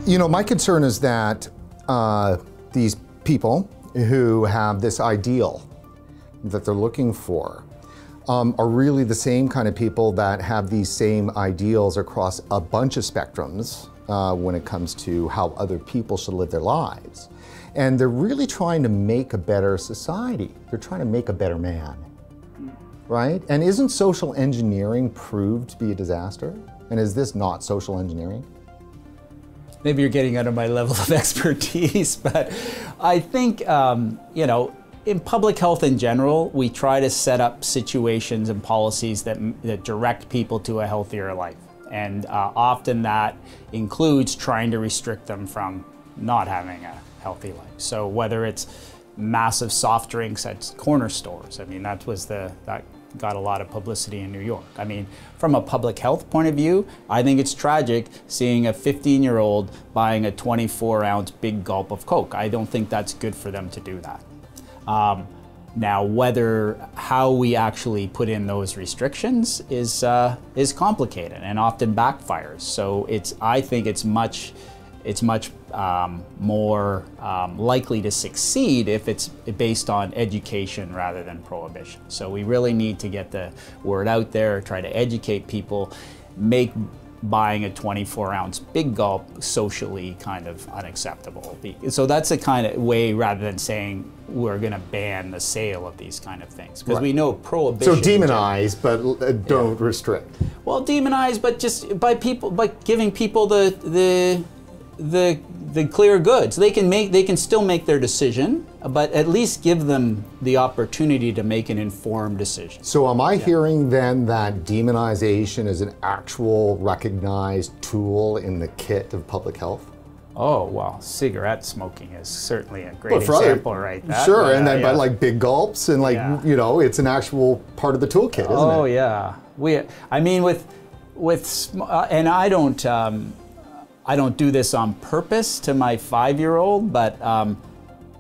You know, my concern is that these people who have this ideal that they're looking for are really the same kind of people that have these same ideals across a bunch of spectrums when it comes to how other people should live their lives. And they're really trying to make a better society. They're trying to make a better man, right? And isn't social engineering proved to be a disaster? And is this not social engineering? Maybe you're getting out of my level of expertise, but I think, you know, in public health in general, we try to set up situations and policies that direct people to a healthier life. And often that includes trying to restrict them from not having a healthy life. So whether it's massive soft drinks at corner stores, I mean, that got a lot of publicity in New York. I mean, from a public health point of view, I think it's tragic seeing a 15-year-old buying a 24-ounce big gulp of Coke. I don't think that's good for them to do that. Now, how we actually put in those restrictions is complicated and often backfires. So I think it's much more likely to succeed if it's based on education rather than prohibition. So we really need to get the word out there, try to educate people, make buying a 24-ounce big gulp socially kind of unacceptable. So that's a kind of way, rather than saying we're going to ban the sale of these kind of things, because we know prohibition. So demonize, but don't restrict. Well, demonize, but just by giving people the clear goods. They can still make their decision, but at least give them the opportunity to make an informed decision. So am I hearing then that demonization is an actual recognized tool in the kit of public health? Oh, well, cigarette smoking is certainly a great example, right? Sure, and then by like big gulps and like, you know, it's an actual part of the toolkit, isn't it? Oh, yeah. I mean, and I don't do this on purpose to my 5-year-old, but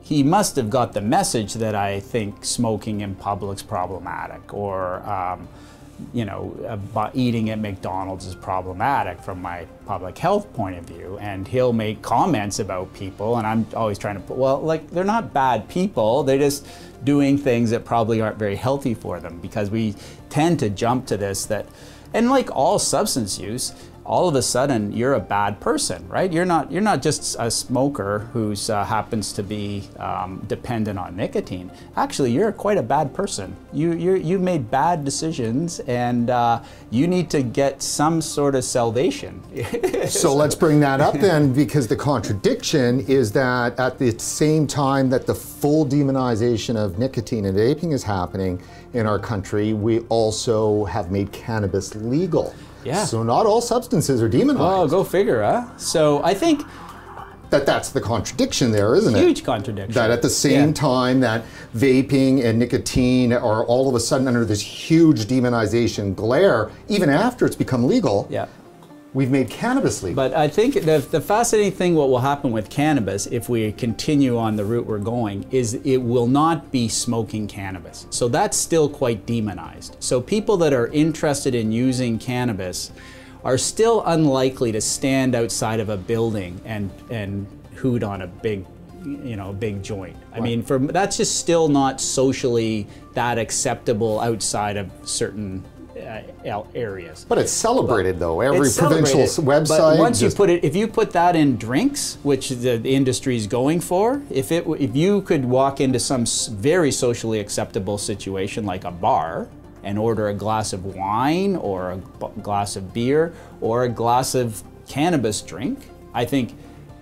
he must have got the message that I think smoking in public's problematic, or you know, eating at McDonald's is problematic from my public health point of view. And he'll make comments about people, and I'm always trying to put, well, like, they're not bad people, they're just doing things that probably aren't very healthy for them, because we tend to jump to this and like all substance use, all of a sudden you're a bad person, right? You're not just a smoker who's happens to be dependent on nicotine. Actually, you're quite a bad person. You've made bad decisions, and you need to get some sort of salvation. So let's bring that up then, because the contradiction is that at the same time that the full demonization of nicotine and vaping is happening in our country, we also have made cannabis legal. Yeah. So not all substances are demonized. Oh, go figure, huh? So I think that's the contradiction there, isn't it? Huge contradiction. That at the same time that vaping and nicotine are all of a sudden under this huge demonization glare, even after it's become legal, we've made cannabis legal. But I think the fascinating thing, what will happen with cannabis if we continue on the route we're going, is it will not be smoking cannabis. So that's still quite demonized. So people that are interested in using cannabis are still unlikely to stand outside of a building and hoot on a big, you know, big joint. I mean, that's just still not socially that acceptable outside of certain areas. But it's celebrated though. Every provincial website. But once if you put that in drinks, which the industry is going for, if you could walk into some very socially acceptable situation like a bar and order a glass of wine or a glass of beer or a glass of cannabis drink, I think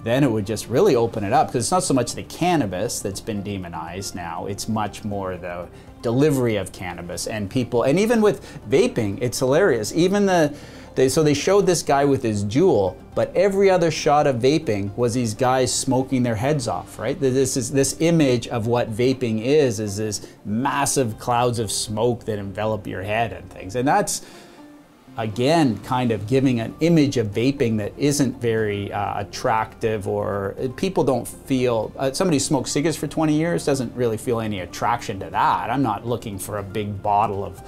then it would just really open it up, because it's not so much the cannabis that's been demonized now, it's much more the delivery of cannabis. And people, and even with vaping, it's hilarious. Even so they showed this guy with his Juul, but every other shot of vaping was these guys smoking their heads off, right? This image of what vaping is this massive clouds of smoke that envelop your head and things. And that's, again, kind of giving an image of vaping that isn't very attractive, or people don't feel, somebody who smokes cigarettes for 20 years doesn't really feel any attraction to that. I'm not looking for a big bottle of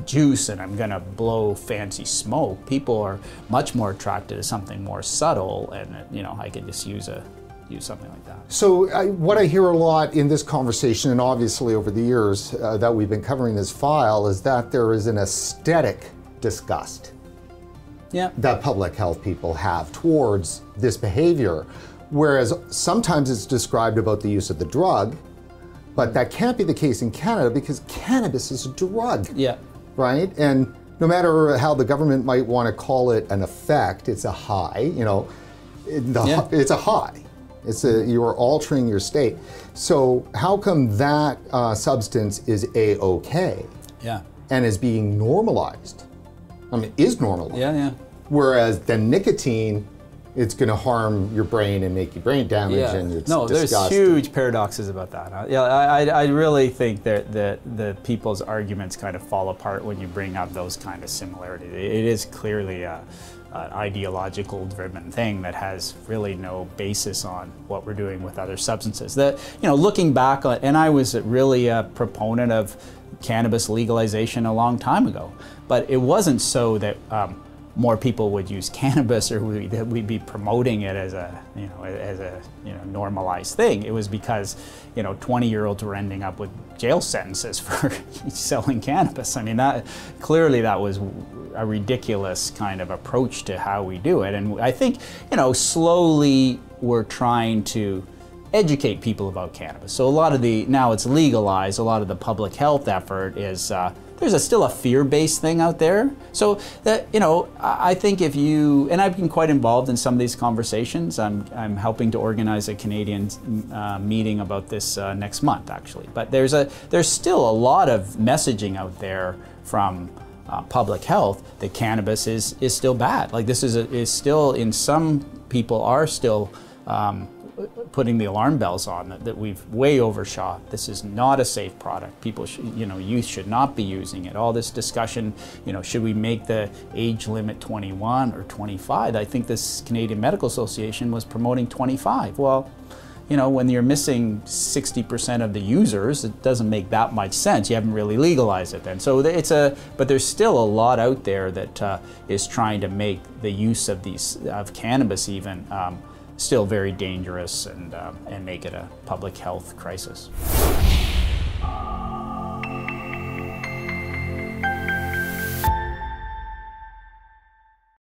juice and I'm gonna blow fancy smoke. People are much more attracted to something more subtle, and you know, I could just use something like that. So what I hear a lot in this conversation, and obviously over the years that we've been covering this file, is that there is an aesthetic disgust that public health people have towards this behavior, whereas sometimes it's described about the use of the drug, but that can't be the case in Canada because cannabis is a drug, right? And no matter how the government might want to call it an effect, it's a high, you know, it's a high. You're altering your state. So how come that substance is A-OK and is being normalized? I mean, is normalized. Whereas the nicotine, it's going to harm your brain and make you brain damage, and it's disgusting. There's huge paradoxes about that. I really think that the people's arguments kind of fall apart when you bring up those kind of similarities. It is clearly an ideological driven thing that has really no basis on what we're doing with other substances. That, you know, looking back on, and I was really a proponent of cannabis legalization a long time ago, but it wasn't so that more people would use cannabis or that we'd be promoting it as a normalized thing. It was because, you know, 20-year-olds were ending up with jail sentences for selling cannabis. I mean, that was a ridiculous kind of approach to how we do it. And I think, you know, slowly we're trying to educate people about cannabis. So a lot of now it's legalized, a lot of the public health effort is, there's still a fear-based thing out there. So that, you know, I think if you, and I've been quite involved in some of these conversations. I'm helping to organize a Canadian meeting about this next month, actually. But there's still a lot of messaging out there from public health that cannabis is still bad. Like this is still, in some people are still putting the alarm bells on that we've way overshot. This is not a safe product. People youth should not be using it. All this discussion, you know, should we make the age limit 21 or 25? I think this Canadian Medical Association was promoting 25. Well, you know, when you're missing 60% of the users, it doesn't make that much sense. You haven't really legalized it then. So but there's still a lot out there that is trying to make the use of cannabis even still very dangerous and make it a public health crisis.